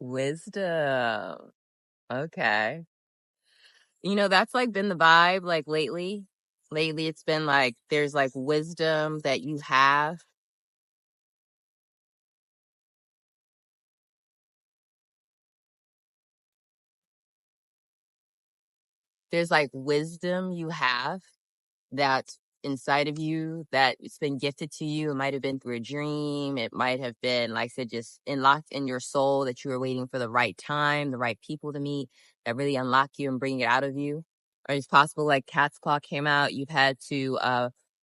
Wisdom. Okay. That's like been the vibe like lately. Lately it's been like there's like wisdom that you have. There's like wisdom you have that's inside of you that it's been gifted to you. It might have been through a dream. It might have been, like I said, just unlocked in your soul that you were waiting for the right time, the right people to meet that really unlock you and bring it out of you. Or it's possible like Cat's Claw came out. You've had to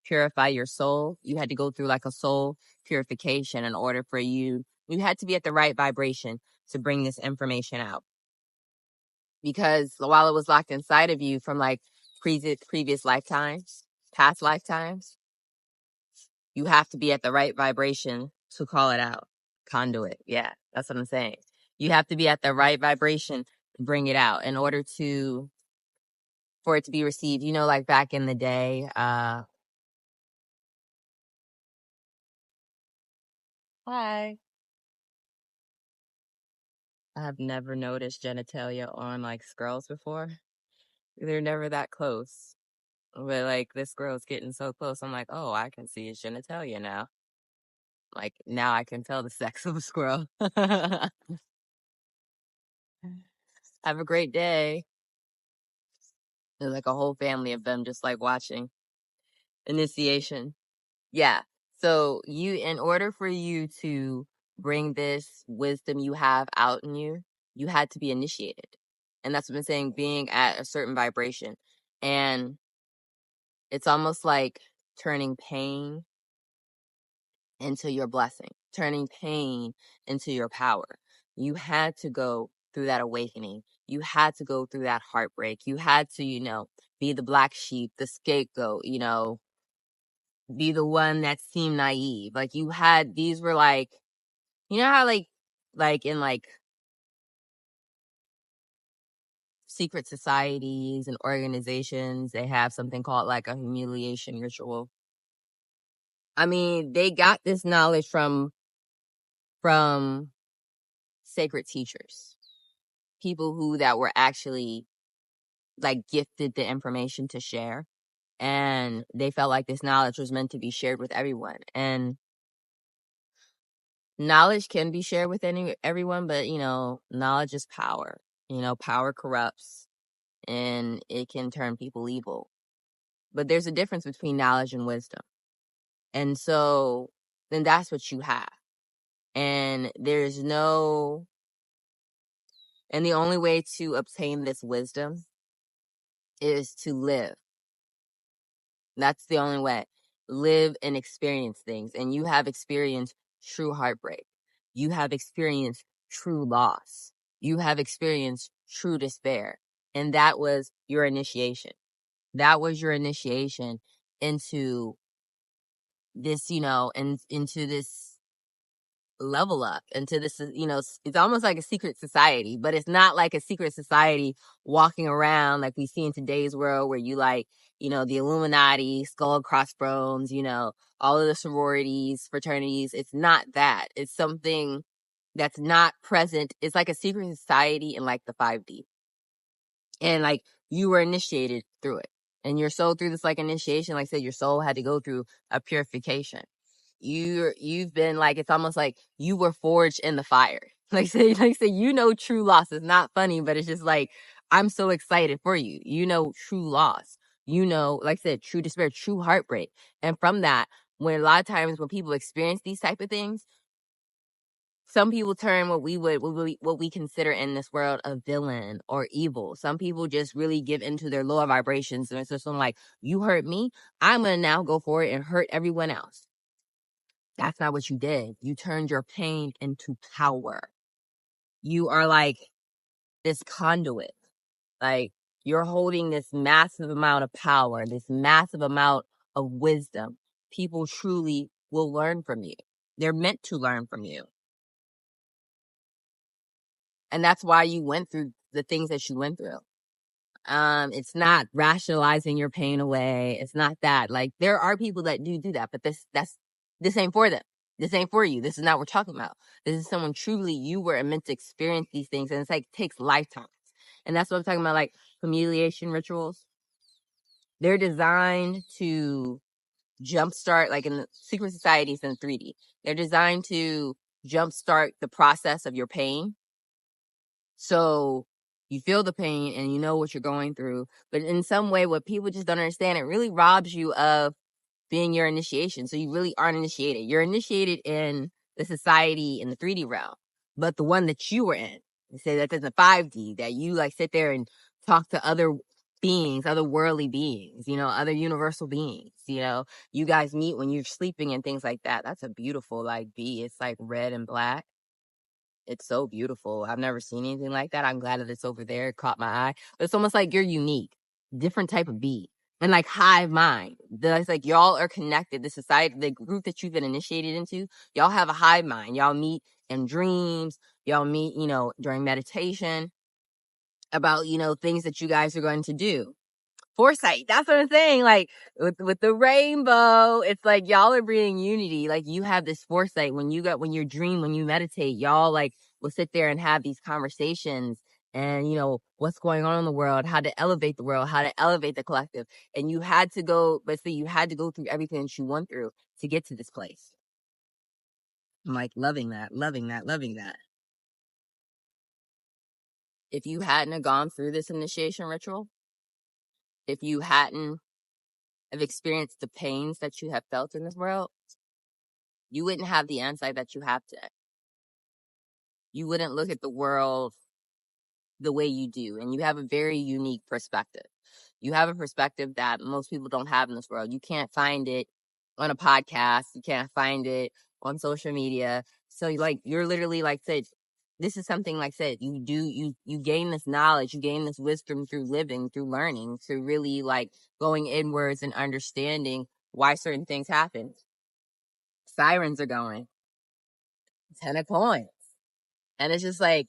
purify your soul. You had to go through like a soul purification in order for you had to be at the right vibration to bring this information out. Because while it was locked inside of you from like previous lifetimes, past lifetimes, you have to be at the right vibration to call it out. Conduit. Yeah, that's what I'm saying. You have to be at the right vibration to bring it out in order for it to be received. Like back in the day, hi. I have never noticed genitalia on like girls before. They're never that close. But like this girl's getting so close, I'm like, oh, I can see his genitalia now. Like now I can tell the sex of a squirrel. Have a great day. There's like a whole family of them just like watching. Initiation. Yeah. So in order for you to bring this wisdom you have out in you, you had to be initiated. And that's what I'm saying, being at a certain vibration. And it's almost like turning pain into your blessing, turning pain into your power. You had to go through that awakening. You had to go through that heartbreak. You had to, be the black sheep, the scapegoat, be the one that seemed naive. Like these were like, how like in like secret societies and organizations, they have something called like a humiliation ritual. I mean, they got this knowledge from sacred teachers, people that were actually like gifted the information to share, and they felt like this knowledge was meant to be shared with everyone. And knowledge can be shared with everyone, but knowledge is power. Power corrupts and it can turn people evil. But there's a difference between knowledge and wisdom. And so then that's what you have. And the only way to obtain this wisdom is to live. That's the only way. Live and experience things. And you have experienced true heartbreak. You have experienced true loss. You have experienced true despair. And that was your initiation. That was your initiation into this, and into this level up, into this, it's almost like a secret society, but it's not like a secret society walking around like we see in today's world where you like, the Illuminati, skull and crossbones, all of the sororities, fraternities. It's not that. It's something that's not present. It's like a secret society in like the 5D. And like you were initiated through it. And your soul through this like initiation, like I said, your soul had to go through a purification. You've been like, it's almost like you were forged in the fire. Like say, true loss is not funny, but it's just like, I'm so excited for you. True loss. Like I said, true despair, true heartbreak. And from that, when a lot of times when people experience these type of things, some people turn what we consider in this world a villain or evil. Some people just really give into their lower vibrations. And it's just like, you hurt me, I'm going to now go for it and hurt everyone else. That's not what you did. You turned your pain into power. You are like this conduit. Like you're holding this massive amount of power, this massive amount of wisdom. People truly will learn from you. They're meant to learn from you. And that's why you went through the things that you went through. It's not rationalizing your pain away. It's not that. Like there are people that do that, but this ain't for them. This ain't for you. This is not what we're talking about. This is someone truly you were meant to experience these things, and it's like takes lifetimes. And that's what I'm talking about, like familiation rituals. They're designed to jumpstart, like in the secret societies in 3D. They're designed to jumpstart the process of your pain. So you feel the pain and you know what you're going through. But in some way, what people just don't understand, it really robs you of being your initiation. So you really aren't initiated. You're initiated in the society in the 3D realm, but the one that you were in, they say that there's a 5D, that you like sit there and talk to other beings, other worldly beings, you know, other universal beings, you know, you guys meet when you're sleeping and things like that. That's a beautiful, like, bee. It's like red and black. It's so beautiful. I've never seen anything like that. I'm glad that it's over there. It caught my eye. But it's almost like you're unique, different type of bee. And like hive mind. It's like y'all are connected. The society, the group that you've been initiated into, y'all have a hive mind. Y'all meet in dreams. Y'all meet, you know, during meditation about, you know, things that you guys are going to do. Foresight. That's what I'm saying. Like with the rainbow, it's like y'all are bringing unity. Like you have this foresight when you dream, when you meditate, y'all like will sit there and have these conversations and, you know, what's going on in the world, how to elevate the world, how to elevate the collective. And you had to go, but see, you had to go through everything that you went through to get to this place. I'm like loving that, loving that, loving that. If you hadn't have gone through this initiation ritual, if you hadn't have experienced the pains that you have felt in this world, you wouldn't have the insight that you have today. You wouldn't look at the world the way you do. And you have a very unique perspective. You have a perspective that most people don't have in this world. You can't find it on a podcast. You can't find it on social media. So you're literally like said, this is something like said, you gain this knowledge, you gain this wisdom through living, through learning, through really like going inwards and understanding why certain things happen. Sirens are going. 10 of coins. And it's just like,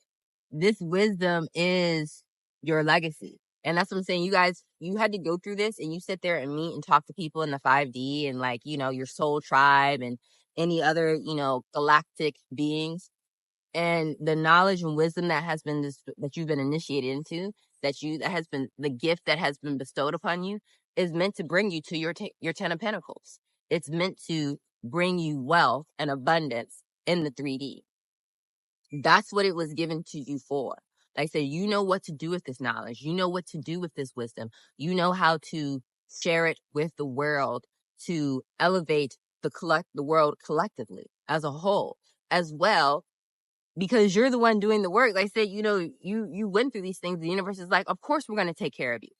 this wisdom is your legacy. And that's what I'm saying. You guys, you had to go through this and you sit there and meet and talk to people in the 5D and like, you know, your soul tribe and any other, you know, galactic beings. And the knowledge and wisdom that has been that you've been initiated into, that has been the gift that has been bestowed upon you, is meant to bring you to your 10 of Pentacles. It's meant to bring you wealth and abundance in the 3D. That's what it was given to you for. Like I said, you know what to do with this knowledge. You know what to do with this wisdom. You know how to share it with the world to elevate the world collectively as a whole, as well, because you're the one doing the work. Like I said, you know, you went through these things. The universe is like, of course we're going to take care of you.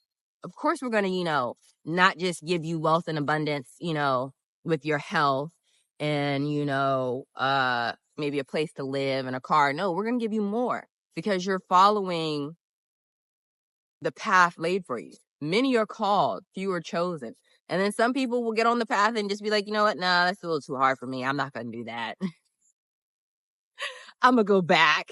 Of course we're going to, you know, not just give you wealth and abundance, you know, with your health and, you know, maybe a place to live and a car. No, we're going to give you more because you're following the path laid for you. Many are called, few are chosen. And then some people will get on the path and just be like, you know what? Nah, that's a little too hard for me. I'm not going to do that. I'm going to go back.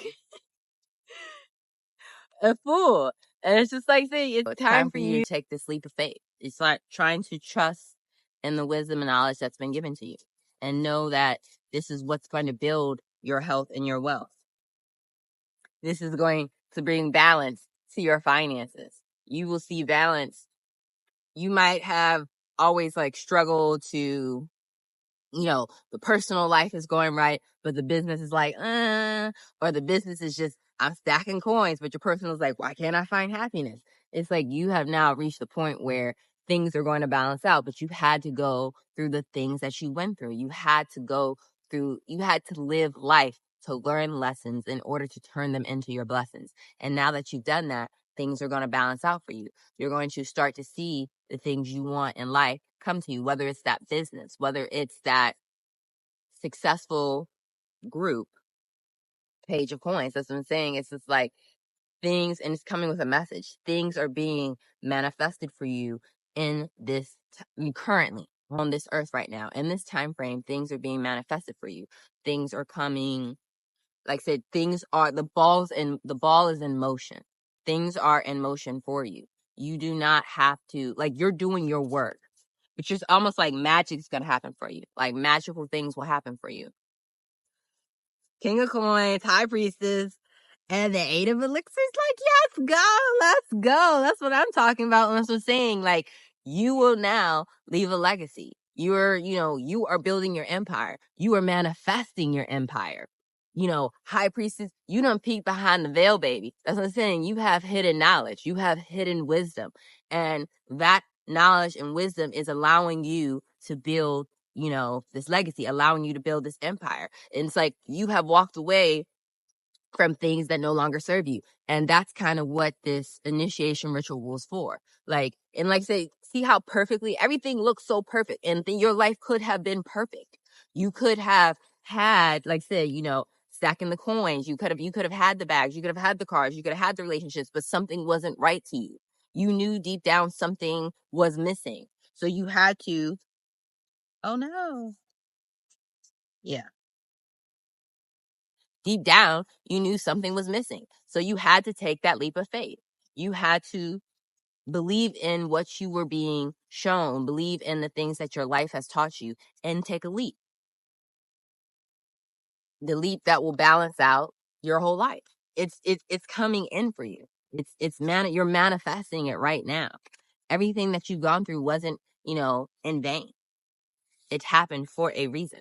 A fool. And it's just like, say, it's time for you to take this leap of faith. It's like trying to trust in the wisdom and knowledge that's been given to you and know that this is what's going to build your health and your wealth. This is going to bring balance to your finances. You will see balance. You might have always like struggled to, you know, the personal life is going right, but the business is like, or the business is just, I'm stacking coins, but your personal is like, why can't I find happiness? It's like you have now reached the point where things are going to balance out, but you've had to go through the things that you went through. You had to live life to learn lessons in order to turn them into your blessings. And now that you've done that, things are going to balance out for you. You're going to start to see the things you want in life come to you, whether it's that business, whether it's that successful group, page of coins. That's what I'm saying. It's just like things, and it's coming with a message. Things are being manifested for you in this currently on this earth right now. In this time frame, things are being manifested for you. Things are coming. Like I said, the ball is in motion. Things are in motion for you. You do not have to, like, you're doing your work, which is almost like magic's going to happen for you. Like magical things will happen for you. King of Coins, High Priestess, and the Eight of Elixirs. Like, let's go. That's what I'm talking about. That's what I'm saying. Like, you will now leave a legacy. You are building your empire. You are manifesting your empire. High Priestess, you don't peek behind the veil, baby. That's what I'm saying. You have hidden knowledge. You have hidden wisdom. And that knowledge and wisdom is allowing you to build, this legacy, allowing you to build this empire. And it's like you have walked away from things that no longer serve you. And that's kind of what this initiation ritual was for. Like I say, see how perfectly everything looks so perfect. And your life could have been perfect. You could have had, like say, stacking the coins. You could have had the bags. You could have had the cars. You could have had the relationships, but something wasn't right to you. You knew deep down something was missing. So you had to, oh no. Yeah. Deep down, you knew something was missing. So you had to take that leap of faith. You had to believe in what you were being shown, believe in the things that your life has taught you, and take a leap. The leap that will balance out your whole life. It's coming in for you. You're manifesting it right now. Everything that you've gone through wasn't, in vain. It happened for a reason.